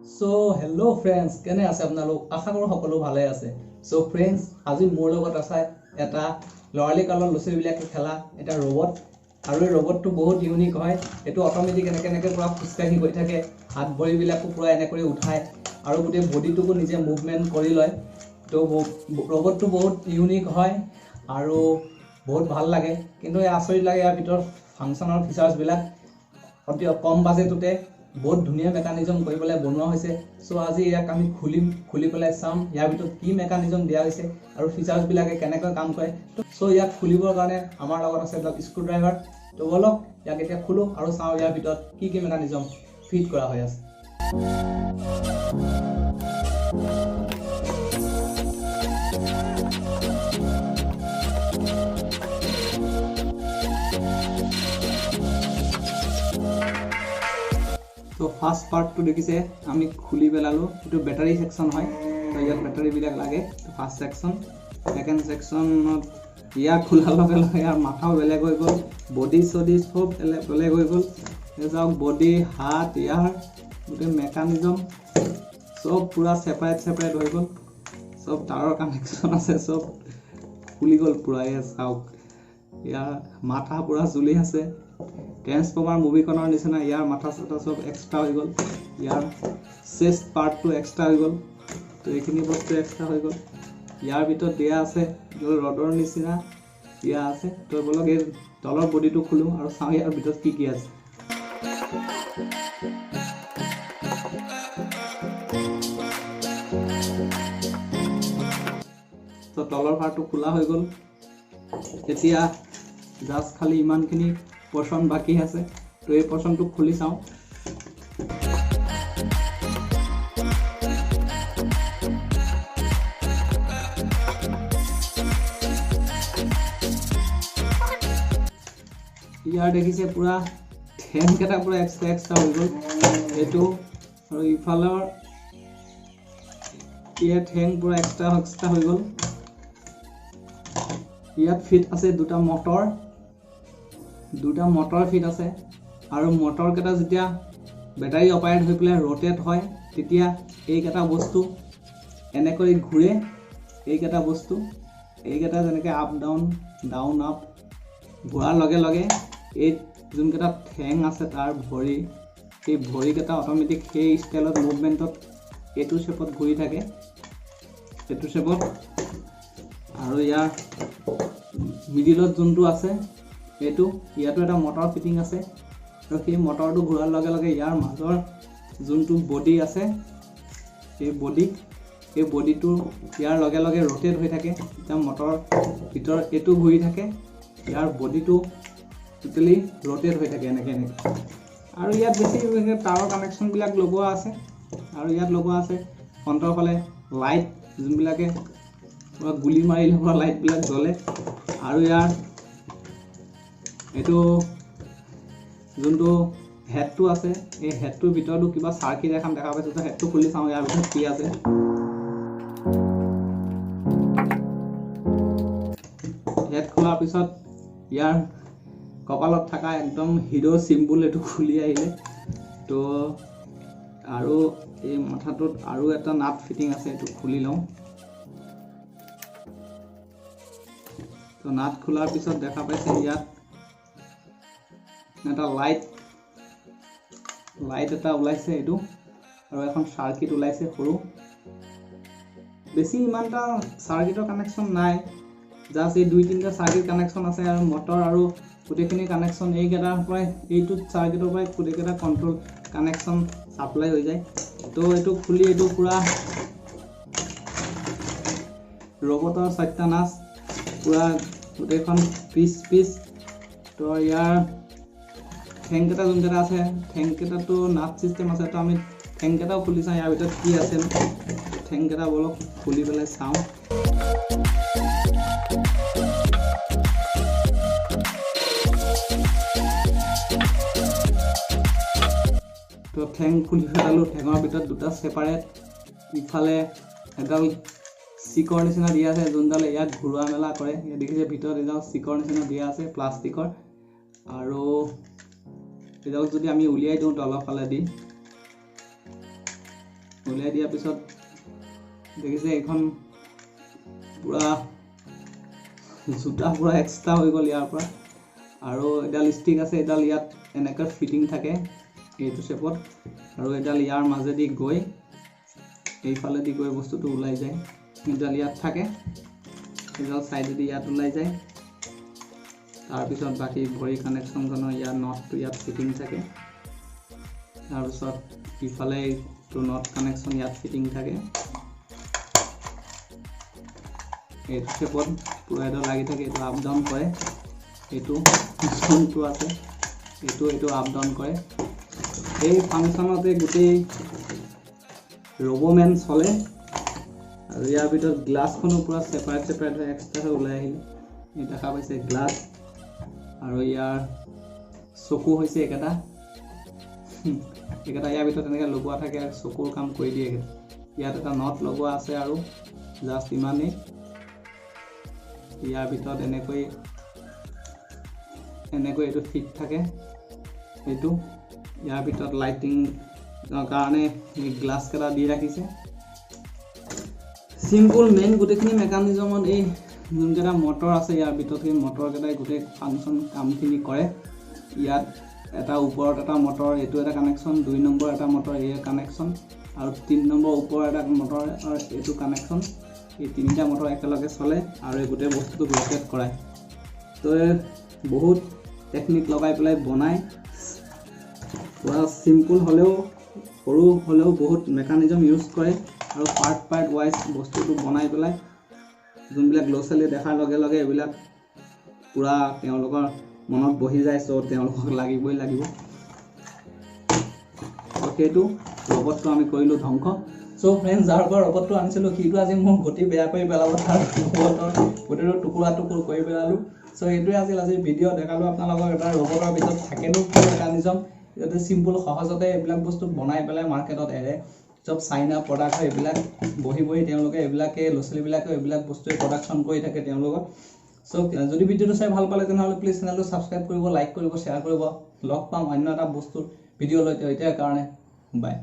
So hello friends, কেনে আছে আপোনালোক? আশা কৰো সকলো ভালে আছে। So friends, আজি মোৰ লগত আছে এটা লৰালি কালৰ লছীবিলাকে খেলা এটা ৰবট আৰু এই ৰবটটো বহুত ইউনিক হয়। এটো অটোমেটিক এনেকে পুৰা খুচকাহি গৈ থাকে, হাত ভৰিবিলাকো পুৰা এনে কৰি উঠায় আৰু গোটেই বডিটোকো নিজে মুভমেন্ট কৰি লয়। তো ৰবটটো বহুত ইউনিক হয় আৰু বহুত ভাল লাগে, কিন্তু এই আচৰিত লাগে ইয়াৰ ভিতৰত ফাংচনৰ ফিচাৰ্ছবিলাক অতি কম বাজেটতে বহুত ধুনীয়া মেকানিজম কৰিবলৈ বনোৱা হৈছে। সো আজি ইয়াক আমি খুলি পেলাই চাম ইয়াৰ ভিতৰত কি মেকানিজম দিয়া হৈছে আৰু ফিচাৰ্ছবিলাকে কেনেকৈ কাম কৰে। সো ইয়াক খুলিবৰ কাৰণে আমাৰ লগত আছে এটা স্ক্ৰু ড্ৰাইভাৰ। তো বলক ইয়াক এতিয়া খুলো আৰু চাওঁ ইয়াৰ ভিতৰত কি মেকানিজম ফিট কৰা হৈ আছে। তো ফার্স্ট পার্টটো দেখিছে আমি খুলি পেলালো, এটো ব্যাটারি সেকশন হয়। তো ইয়াত ব্যাটারি বিলাক লাগে। তো ফার্স্ট সেকশন, সেকেন্ড সেকশনত ইয়াক খোলাৰ লগে লগে ইয়াৰ মাথাও বেলেগ হৈ গ'ল, বডি চডি সব বেলেগ হৈ গ'ল। যাওক বডি হাত ইয়াৰ গোটেই মেকানিজম সব পুৰা সেপাৰেট হৈ গ'ল, সব তাৰৰ কানেকশ্যন আছে, সব খুলি গ'ল পুৰা। এয়া চাওক ইয়াৰ মাথা পুৰা জ্বলি আছে, ট্ৰেন্সফৰ্মাৰ মুভিখনৰ নিচিনা ইয়াৰ মাথা চাথা সব এক্সট্ৰা হৈ গ'ল, ইয়াৰ চেষ্ট পাৰ্টটো এক্সট্ৰা হৈ গ'ল। তো এইখিনি বস্তু এক্সট্ৰা হৈ গ'ল। ইয়াৰ ভিতৰত দিয়া আছে ৰডৰ নিচিনা দিয়া আছে। তো বলক এই তলৰ বডিটো খোলো আৰু চাওঁ ইয়াৰ ভিতৰত কি আছে। তো তলৰ পাৰ্টটো খোলা হৈ গ'ল। এতিয়া জাষ্ট খালি ইমানখিনি পোৰ্শন বাকি আছে। তো এই পোৰ্শনটো খুলি চাওঁ। ইয়াৰ দেখিছে পুৰা ঠেংকেইটা পুৰা এক্সট্ৰা হৈ গ'ল এইটো, আৰু ইফালৰ ইয়াৰ ঠেং পুৰা এক্সট্ৰা হৈ গ'ল। ইয়াত ফিট আছে দুটা মটৰ ফিট আছে, আৰু মটৰকেইটা যেতিয়া বেটাৰী অপাৰেট হৈ পেলাই ৰটেট হয় তেতিয়া এইকেইটা বস্তু এনেকৈ ঘূৰে। এইকেইটা যেনেকৈ আপ ডাউন আপ ঘূৰাৰ লগে লগে এই যোনকেইটা ঠেং আছে তাৰ ভৰি, সেই ভৰিকেইটা অট'মেটিক সেই ষ্টাইলত মুভমেণ্টত এইটো শেপত ঘূৰি থাকে, এইটো শেপত। আৰু ইয়াৰ মিডিলত যোনটো আছে এইটো, ইয়াতো এটা মটৰ ফিটিং আছে, আৰু সেই মটৰটো ঘূৰাৰ লগে লগে ইয়াৰ মাজৰ যোনটো বডি আছে এই বডিটো ইয়াৰ লগে লগে ৰটেট হৈ থাকে। এতিয়া মটৰৰ ভিতৰত এইটো ঘূৰি থাকে, ইয়াৰ বডিটো টোটেলি ৰটেট হৈ থাকে এনেকৈ। আৰু ইয়াত বেছি তাৰৰ কানেকশ্যনবিলাক লগোৱা আছে, আৰু ইয়াত লগোৱা আছে ফ্ৰণ্টৰ ফালে লাইট যোনবিলাকে গুলি মাৰিলে পৰা লাইটবিলাক জ্বলে। আৰু ইয়াৰ এইটো যোনটো হেডটো আছে, এই হেডটোৰ ভিতৰতো কিবা চাৰ্কিট এখন দেখা পাইছোঁ। হেডটো খুলি চাওঁ ইয়াৰ ভিতৰত কি আছে। হেড খোলাৰ পিছত ইয়াৰ কপালত থকা একদম হিৰ' চিম্বল এইটো খুলি আহিলে। তো আৰু এই মাথাটোত আৰু এটা নাট ফিটিং আছে, এইটো খুলি লওঁ। তো নাট খোলাৰ পিছত দেখা পাইছে ইয়াত এটা লাইট এটা ওলাইছে এইটো, আৰু এখন চাৰ্কিট ওলাইছে সৰু। বেছি ইমানটা চাৰ্কিটৰ কানেকশ্যন নাই, জাষ্ট এই 2-3টা চাৰ্কিট কানেকশ্যন আছে, আৰু মটৰ আৰু গোটেইখিনি কানেকশ্যন এইকেইটাৰ পৰাই, এইটো চাৰ্কিটৰ পৰাই গোটেইকেইটা কণ্ট্ৰল কানেকশ্যন ছাপ্লাই হৈ যায়। তো এইটো খুলি এইটো পুৰা ৰবটৰ সত্যানাশ, পুৰা গোটেইখন পিচ। তো ইয়াৰ ঠেংকেইটা যোনকেইটা আছে, ঠেংকেইটাতো নাট চিষ্টেম আছে। তো আমি ঠেংকেইটাও খুলি চাওঁ ইয়াৰ ভিতৰত কি আছে। ঠেংকেইটা বলক খুলি পেলাই চাওঁ। তো ঠেং খুলি পেলালোঁ। ঠেঙৰ ভিতৰত দুটা ছেপাৰেট, ইফালে এডাল চিকৰ নিচিনা দিয়া আছে যোনডালে ইয়াক ঘূৰোৱা মেলা কৰে। ইয়াত দেখিছে ভিতৰত এডাল চিকৰ নিচিনা দিয়া আছে প্লাষ্টিকৰ, আৰু এডাল যদি আমি উলিয়াই দিওঁ তলৰ ফালে দি উলিয়াই দিয়াৰ পিছত দেখিছে এইখন পুৰা জোতা পুৰা এক্সট্ৰা হৈ গ'ল ইয়াৰ পৰা। আৰু এডাল ষ্টিক আছে, এডাল ইয়াত এনেকৈ ফিটিং থাকে এইটো শেপত, আৰু এডাল ইয়াৰ মাজেদি গৈ এইফালেদি গৈ বস্তুটো ওলাই যায়। এডাল ইয়াত থাকে, এডাল চাইডেদি ইয়াত ওলাই যায়। তাৰপিছত বাকী ভৰি কানেকশ্যনখনৰ ইয়াত নটটো ইয়াত ফিটিং থাকে। তাৰপিছত ইফালে এইটো নট কানেকশ্যন ইয়াত ফিটিং থাকে। এইটো শেপত পুৰা এডাল লাগি থাকে, এইটো আপ ডাউন কৰে। এইটো যোনটো আছে এইটো আপ ডাউন কৰে। এই ফাংচনতে গোটেই ৰব'মেন চলে। আৰু ইয়াৰ ভিতৰত গ্লাছখনো পুৰা ছেপাৰেট হৈ এক্সট্ৰা ওলাই আহিলে। এই দেখা পাইছে গ্লাছ, আৰু ইয়াৰ চকু হৈছে একেটা ইয়াৰ ভিতৰত এনেকৈ লগোৱা থাকে, আৰু চকুৰ কাম কৰি দিয়ে। ইয়াত এটা নট লগোৱা আছে আৰু জাষ্ট ইমানেই। ইয়াৰ ভিতৰত এনেকৈ এইটো ফিট থাকে। এইটো ইয়াৰ ভিতৰত লাইটিং কাৰণে গ্লাছ কেইটা দি ৰাখিছে। চিম্পুল মেইন গোটেইখিনি মেকানিজমত এই যোনকেইটা মটৰ আছে ইয়াৰ ভিতৰত, সেই মটৰকেইটাই গোটেই ফাংচন কামখিনি কৰে। ইয়াত এটা ওপৰত এটা মটৰ, এইটো এটা কানেকশ্যন, 2 নম্বৰ এটা মটৰ এই কানেকশ্যন, আৰু 3 নম্বৰ ওপৰৰ এটা মটৰ এইটো কানেকশ্যন। এই 3টা মটৰ একেলগে চলে আৰু এই গোটেই বস্তুটো ৰটেট কৰায়। তো বহুত টেকনিক লগাই পেলাই বনায়। পুৰা চিম্পুল হ'লেও সৰু হ'লেও বহুত মেকানিজম ইউজ কৰে, আৰু পাৰ্ট ৱাইজ বস্তুটো বনাই পেলাই যোনবিলাক ল'ৰা ছোৱালীয়ে দেখাৰ লগে লগে এইবিলাক পুৰা তেওঁলোকৰ মনত বহি যায়। চ' তেওঁলোকক লাগিবই লাগিব। সেইটো ৰবটটো আমি কৰিলোঁ ধ্বংস। চ' ফ্ৰেণ্ডছ, যাৰ পৰা ৰবটটো আনিছিলোঁ সিটো আজি মোৰ গতি বেয়া কৰি পেলাব, তাৰ ৰবটৰ গোটেইটো টুকুৰা কৰি পেলালোঁ। চ' এইটোৱে আছিল আজিৰ ভিডিঅ'। দেখালোঁ আপোনালোকক এটা ৰবটৰ ভিতৰত থাকেনো কি মেকানিজম, যাতে চিম্পুল সহজতে এইবিলাক বস্তু বনাই পেলাই মাৰ্কেটত এৰে। চব চাইনা প্ৰডাক্ট হয় এইবিলাক, বহি তেওঁলোকে এইবিলাকে ল'ৰা ছোৱালীবিলাকে এইবিলাক বস্তুৱে প্ৰডাকশ্যন কৰি থাকে তেওঁলোকৰ। চ' যদি ভিডিঅ'টো চাই ভাল পালে তেনেহ'লে প্লিজ চেনেলটো ছাবস্ক্ৰাইব কৰিব, লাইক কৰিব, শ্বেয়াৰ কৰিব। লগ পাম অন্য এটা বস্তুৰ ভিডিঅ' লৈ। এতিয়াৰ কাৰণে বাই।